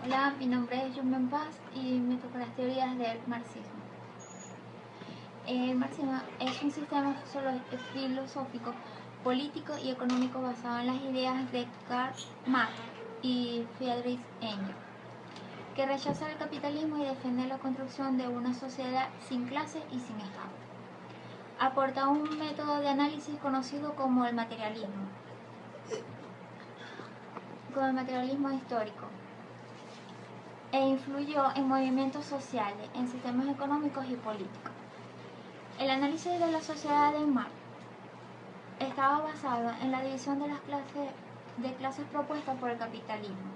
Hola, mi nombre es Yumen Paz y me toca las teorías del marxismo. El marxismo es un sistema filosófico, político y económico basado en las ideas de Karl Marx y Friedrich Engels, que rechaza el capitalismo y defiende la construcción de una sociedad sin clases y sin Estado. Aporta un método de análisis conocido como el materialismo histórico, e influyó en movimientos sociales, en sistemas económicos y políticos. El análisis de la sociedad de Marx estaba basado en la división de las clases propuestas por el capitalismo,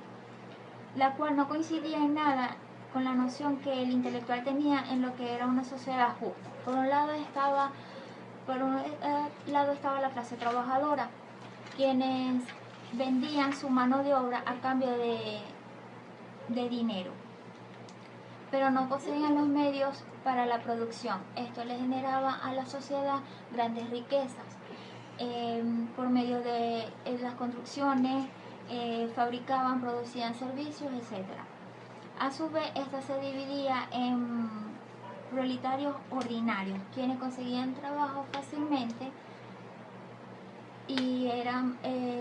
la cual no coincidía en nada con la noción que el intelectual tenía en lo que era una sociedad justa. Por un lado estaba la clase trabajadora, quienes vendían su mano de obra a cambio de dinero, pero no poseían los medios para la producción. Esto le generaba a la sociedad grandes riquezas por medio de las construcciones, fabricaban, producían servicios, etc. A su vez, esta se dividía en proletarios ordinarios, quienes conseguían trabajo fácilmente y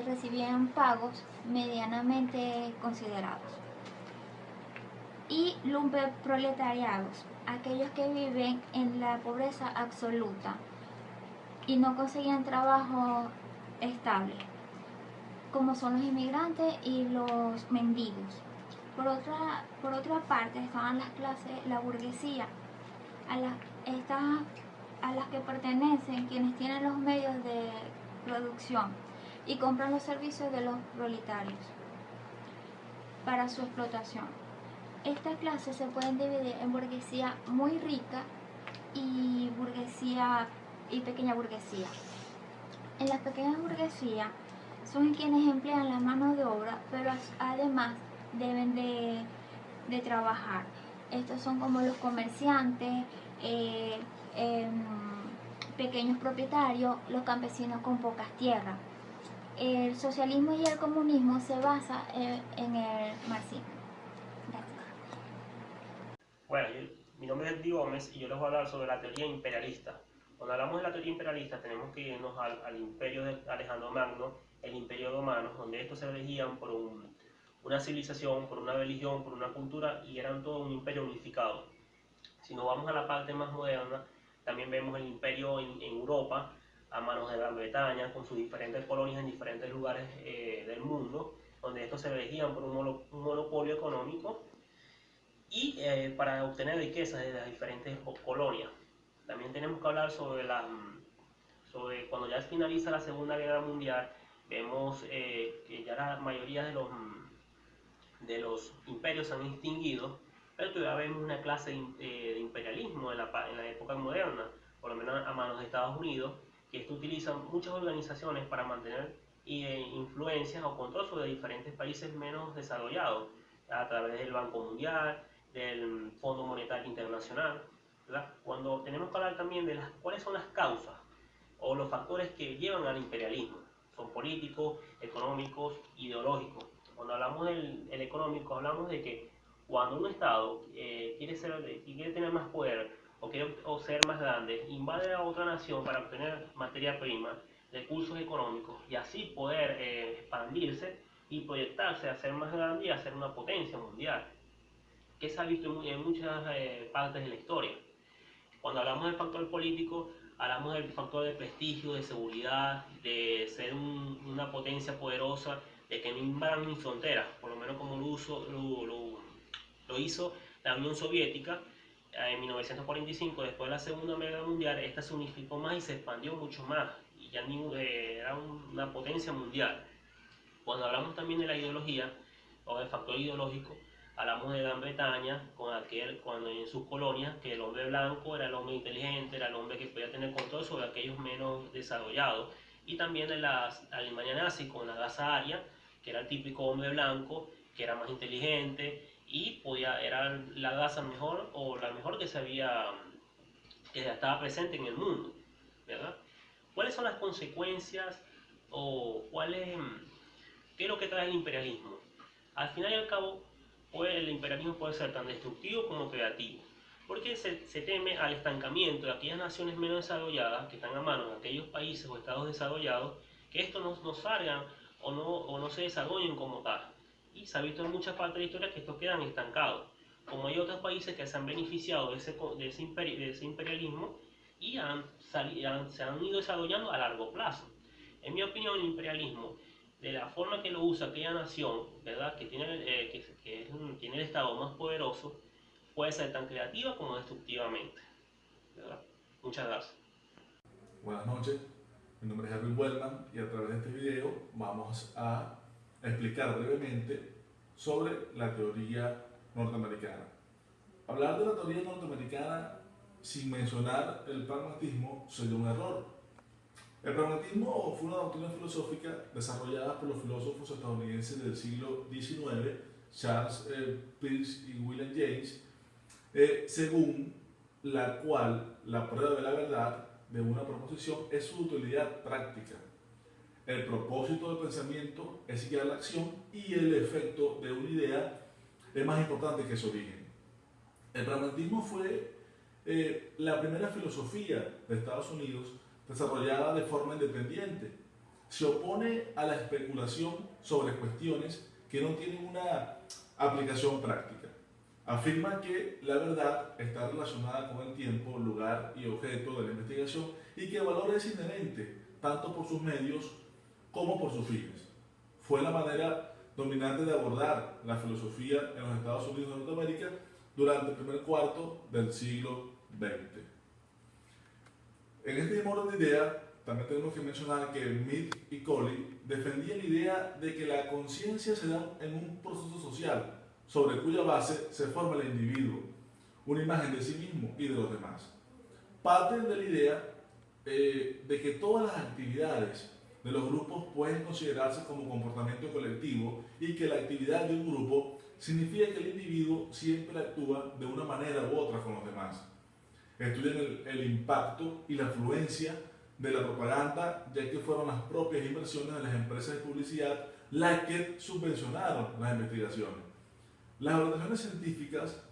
recibían pagos medianamente considerados, y lumpenproletariados, aquellos que viven en la pobreza absoluta y no conseguían trabajo estable, como son los inmigrantes y los mendigos. Por otra parte estaban las clases, la burguesía, a las que pertenecen quienes tienen los medios de producción y compran los servicios de los proletarios para su explotación. Estas clases se pueden dividir en burguesía muy rica y pequeña burguesía. En la pequeña burguesía son quienes emplean la mano de obra, pero además deben de trabajar. Estos son como los comerciantes, pequeños propietarios, los campesinos con pocas tierras. El socialismo y el comunismo se basa en el marxismo. Gracias. Bueno, mi nombre es Eddie Gómez y yo les voy a hablar sobre la teoría imperialista. Cuando hablamos de la teoría imperialista tenemos que irnos al imperio de Alejandro Magno, el imperio romano, donde estos se regían por una civilización, por una religión, por una cultura y eran todo un imperio unificado. Si nos vamos a la parte más moderna, también vemos el imperio en Europa, a manos de Gran Bretaña, con sus diferentes colonias en diferentes lugares del mundo, donde estos se regían por un monopolio económico y para obtener riquezas de las diferentes colonias. También tenemos que hablar sobre cuando ya finaliza la Segunda Guerra Mundial, vemos que ya la mayoría de los imperios se han extinguido, pero todavía vemos una clase de imperialismo en la época moderna, por lo menos a manos de Estados Unidos, que esto utiliza muchas organizaciones para mantener influencias o control sobre diferentes países menos desarrollados, a través del Banco Mundial, del Fondo Monetario Internacional, ¿verdad? Cuando tenemos que hablar también de cuáles son las causas o los factores que llevan al imperialismo. Son políticos, económicos, ideológicos. Cuando hablamos del económico, hablamos de que cuando un Estado quiere tener más poder o ser más grande, invade a otra nación para obtener materia prima, recursos económicos y así poder expandirse y proyectarse a ser más grande y a ser una potencia mundial, que se ha visto en muchas partes de la historia. Cuando hablamos del factor político, hablamos del factor de prestigio, de seguridad, de ser una potencia poderosa, de que no invadan mis fronteras, por lo menos como lo hizo la Unión Soviética en 1945, después de la Segunda Guerra Mundial. Esta se unificó más y se expandió mucho más, y ya era una potencia mundial. Cuando hablamos también de la ideología o del factor ideológico, hablamos de Gran Bretaña, cuando en sus colonias, que el hombre blanco era el hombre inteligente, era el hombre que podía tener control sobre aquellos menos desarrollados, y también de la Alemania nazi con la raza aria, que era el típico hombre blanco, que era más inteligente y era la raza mejor o la mejor que estaba presente en el mundo, ¿verdad? ¿Cuáles son las consecuencias o qué es lo que trae el imperialismo? Al final y al cabo, el imperialismo puede ser tan destructivo como creativo, porque se teme al estancamiento de aquellas naciones menos desarrolladas que están a mano de aquellos países o estados desarrollados, que estos no salgan o no se desarrollen como tal. Y se ha visto en muchas partes de la historia que estos quedan estancados, como hay otros países que se han beneficiado de ese imperialismo y se han ido desarrollando a largo plazo. En mi opinión, el imperialismo, de la forma que lo usa aquella nación, ¿verdad?, que tiene el Estado más poderoso, puede ser tan creativa como destructivamente, ¿verdad? Muchas gracias. Buenas noches, mi nombre es Erwin Wellman y a través de este video vamos a explicar brevemente sobre la teoría norteamericana. Hablar de la teoría norteamericana sin mencionar el pragmatismo sería un error. El pragmatismo fue una doctrina filosófica desarrollada por los filósofos estadounidenses del siglo XIX, Charles Peirce y William James, según la cual la prueba de la verdad de una proposición es su utilidad práctica. El propósito del pensamiento es guiar la acción y el efecto de una idea es más importante que su origen. El pragmatismo fue la primera filosofía de Estados Unidos desarrollada de forma independiente. Se opone a la especulación sobre cuestiones que no tienen una aplicación práctica. Afirma que la verdad está relacionada con el tiempo, lugar y objeto de la investigación y que el valor es inherente tanto por sus medios como por sus fines. Fue la manera dominante de abordar la filosofía en los Estados Unidos de Norteamérica durante el primer cuarto del siglo XX. En este mismo orden de idea, también tenemos que mencionar que Mead y Colley defendían la idea de que la conciencia se da en un proceso social sobre cuya base se forma el individuo, una imagen de sí mismo y de los demás. Parten de la idea de que todas las actividades de los grupos pueden considerarse como comportamiento colectivo y que la actividad de un grupo significa que el individuo siempre actúa de una manera u otra con los demás. Estudian el impacto y la influencia de la propaganda, ya que fueron las propias inversiones de las empresas de publicidad las que subvencionaron las investigaciones. Las orientaciones científicas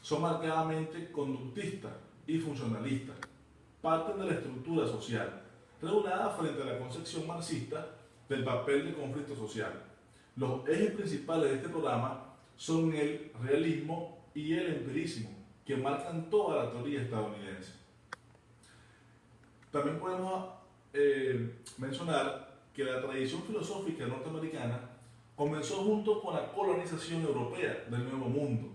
son marcadamente conductistas y funcionalistas. Parten de la estructura social, regulada frente a la concepción marxista del papel de conflicto social. Los ejes principales de este programa son el realismo y el empirismo, que marcan toda la teoría estadounidense. También podemos mencionar que la tradición filosófica norteamericana comenzó junto con la colonización europea del Nuevo Mundo.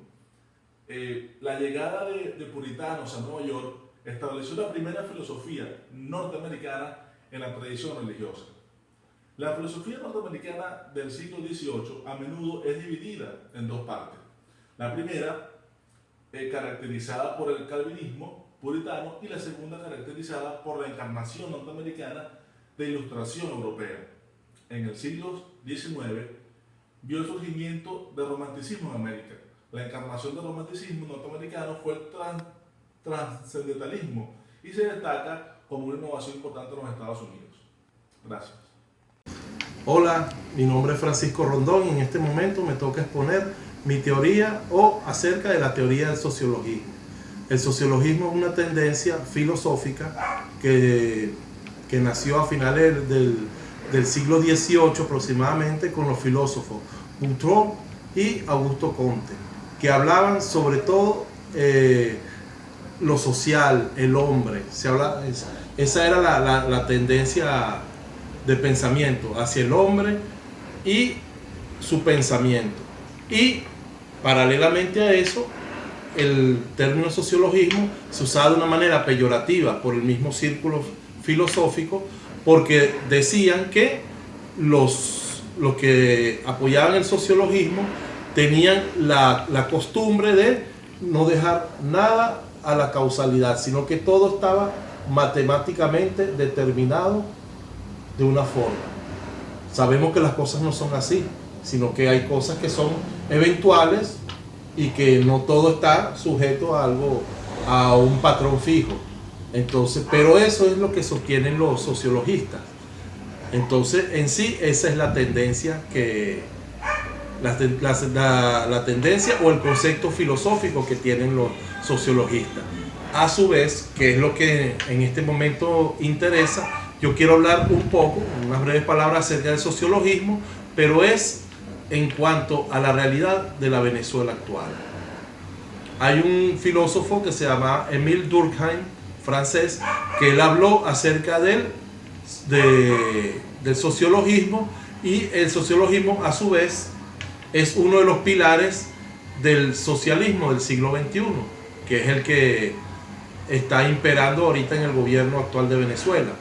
La llegada de puritanos a Nueva York estableció la primera filosofía norteamericana en la tradición religiosa. La filosofía norteamericana del siglo XVIII a menudo es dividida en dos partes. La primera, caracterizada por el calvinismo puritano, y la segunda caracterizada por la encarnación norteamericana de ilustración europea. En el siglo XIX vio el surgimiento del romanticismo en América. La encarnación del romanticismo norteamericano fue el trascendentalismo y se destaca como una innovación importante en los Estados Unidos. Gracias. Hola, mi nombre es Francisco Rondón y en este momento me toca exponer mi teoría o acerca de la teoría del sociologismo. El sociologismo es una tendencia filosófica que nació a finales del siglo XVIII aproximadamente con los filósofos Boutron y Augusto Comte, que hablaban sobre todo lo social, el hombre. Esa era la tendencia de pensamiento hacia el hombre y su pensamiento. Y paralelamente a eso, el término sociologismo se usaba de una manera peyorativa por el mismo círculo filosófico, porque decían que los que apoyaban el sociologismo tenían la costumbre de no dejar nada a la causalidad, sino que todo estaba matemáticamente determinado de una forma. Sabemos que las cosas no son así, sino que hay cosas que son eventuales y que no todo está sujeto a un patrón fijo. Entonces, pero eso es lo que sostienen los sociologistas. Entonces, en sí, esa es la tendencia que la tendencia o el concepto filosófico que tienen los sociologistas. A su vez, que es lo que en este momento interesa, yo quiero hablar un poco, unas breves palabras acerca del sociologismo, pero es en cuanto a la realidad de la Venezuela actual. Hay un filósofo que se llama Émile Durkheim, francés, que él habló acerca del sociologismo, y el sociologismo a su vez es uno de los pilares del socialismo del siglo XXI, que es el que está imperando ahorita en el gobierno actual de Venezuela,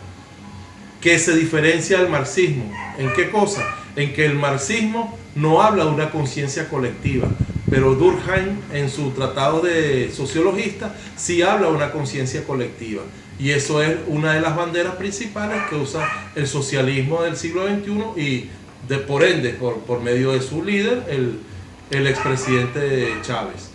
que se diferencia del marxismo. ¿En qué cosa? En que el marxismo no habla de una conciencia colectiva, pero Durkheim en su tratado de sociologista sí habla de una conciencia colectiva, y eso es una de las banderas principales que usa el socialismo del siglo XXI y por ende por medio de su líder, el expresidente Chávez,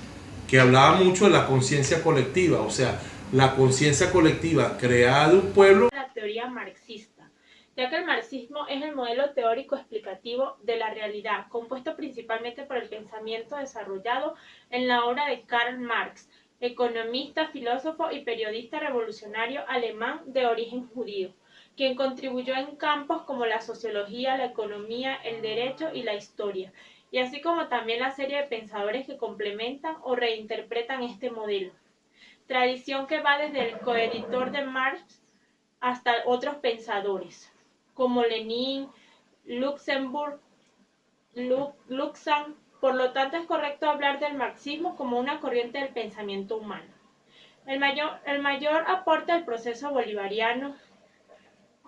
que hablaba mucho de la conciencia colectiva, o sea, la conciencia colectiva creada de un pueblo. La teoría marxista, ya que el marxismo es el modelo teórico explicativo de la realidad, compuesto principalmente por el pensamiento desarrollado en la obra de Karl Marx, economista, filósofo y periodista revolucionario alemán de origen judío, quien contribuyó en campos como la sociología, la economía, el derecho y la historia, y así como también la serie de pensadores que complementan o reinterpretan este modelo. Tradición que va desde el coeditor de Marx hasta otros pensadores, como Lenin, Luxemburg, Luxan. Por lo tanto, es correcto hablar del marxismo como una corriente del pensamiento humano. El mayor aporte al proceso bolivariano,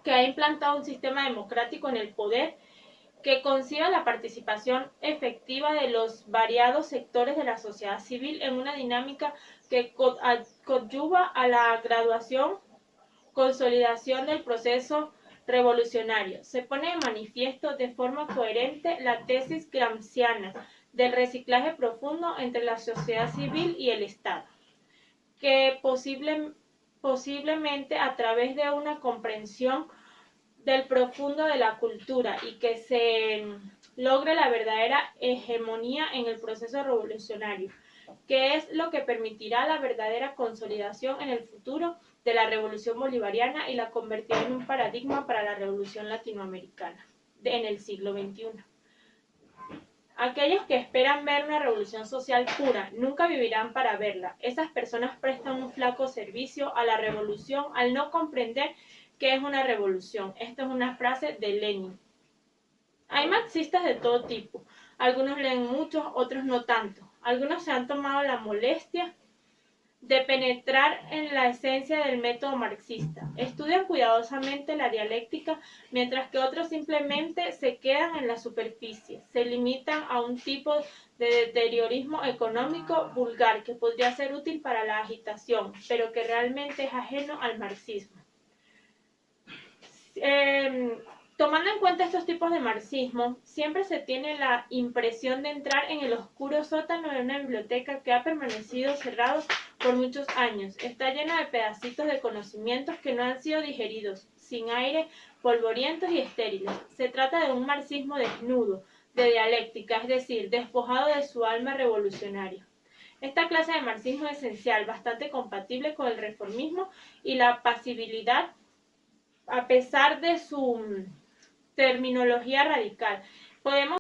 que ha implantado un sistema democrático en el poder, que conciba la participación efectiva de los variados sectores de la sociedad civil en una dinámica que coadyuva a la graduación, consolidación del proceso revolucionario. Se pone de manifiesto de forma coherente la tesis gramsciana del reciclaje profundo entre la sociedad civil y el Estado, que posiblemente a través de una comprensión del profundo de la cultura y que se logre la verdadera hegemonía en el proceso revolucionario, que es lo que permitirá la verdadera consolidación en el futuro de la revolución bolivariana y la convertirá en un paradigma para la revolución latinoamericana en el siglo XXI. Aquellos que esperan ver una revolución social pura nunca vivirán para verla. Esas personas prestan un flaco servicio a la revolución al no comprender qué es una revolución. Esta es una frase de Lenin. Hay marxistas de todo tipo. Algunos leen mucho, otros no tanto. Algunos se han tomado la molestia de penetrar en la esencia del método marxista. Estudian cuidadosamente la dialéctica, mientras que otros simplemente se quedan en la superficie, se limitan a un tipo de deteriorismo económico vulgar que podría ser útil para la agitación, pero que realmente es ajeno al marxismo. Tomando en cuenta estos tipos de marxismo, siempre se tiene la impresión de entrar en el oscuro sótano de una biblioteca que ha permanecido cerrado por muchos años. Está llena de pedacitos de conocimientos que no han sido digeridos, sin aire, polvorientos y estériles. Se trata de un marxismo desnudo, de dialéctica, es decir, despojado de su alma revolucionaria. Esta clase de marxismo es esencial, bastante compatible con el reformismo y la pasibilidad, a pesar de su terminología radical. Podemos